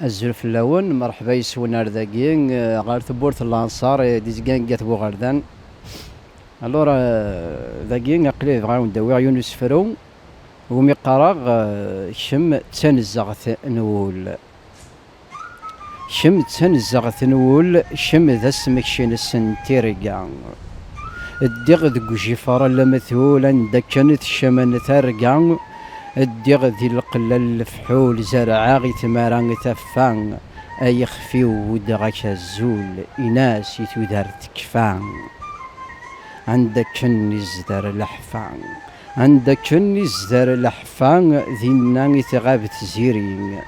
الزلف اللون مرحبا يسون رداكين غير ثبورت الانصار ديزكان قات بوغردان الورا ذاكين اقلي غاون داوي يونس فرو ومي قراغ شم تنزغت نول شم تنزغت نول شم ذا سمكشين السنتيرقا الدغ ذو جفار لمثولا دكنت شمن ثرقا الدغ ذي القلة الفحول زرعا غي ثمارا ثفان اي خفي ودغاك الزول إناس يتودار تكفان عندك النزدر الأحفان عندك النزدر الأحفان ذي النان تغاب تزيرين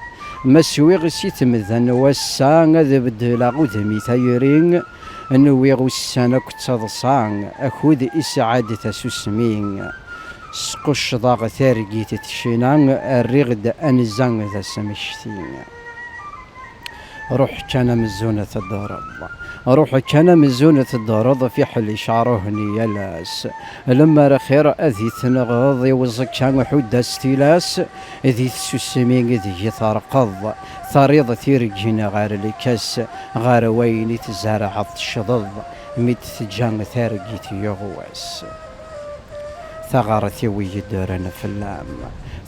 مسويغ سيتمذن وسان ذي بدلا غذمي ثيرين نويغ السنة كتضصان أخذ إسعاد تسوسمين سقش ضاغ ثارقي تتشينان الرغد أنزان ذا سمشتين روح كان مزونة الدرض روح كان مزونة الدرض في حل شعرهني يلاس لما رخير أذي تنغض يوزك كان حود استيلاس أذي تسسمين ذي ترقض ثريض ثيرجين غار لكاس غار ويني تزارع الشضض ميت تجان ثارقي تيغواس ثغرتي ويدرن في اللام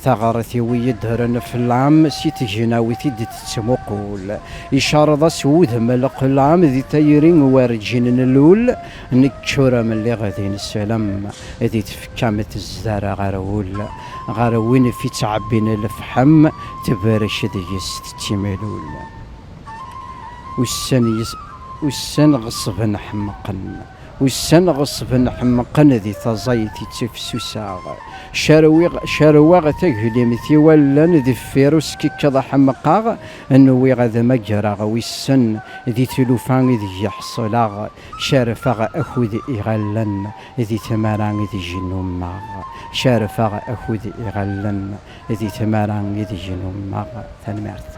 ثغرتي ويدهرن في العام سيتجينا وثيد تسمقول إشارة سود ملق العام ذي تيرين وارجين اللول نكشورة من اللي غادين السلام ذي تفكامة الزارة غاروين في تعبين الفحم تبارش ذي يستتملول والسن غصبا حمقن والسن غصبا حمقن ذي تزايتي تفسوساغ شاروغ تقهلي مثي ولا ذي فيروس كي كذا حمقاغ انو غاذا مجراغ والسن ذي تلوفان ذي يحصلاغ شارفاغ اخذ اغلن ذي تماران ذي جنوماغ شارفاغ اخذ اغلن ذي تماران ذي جنوماغ ثنمرت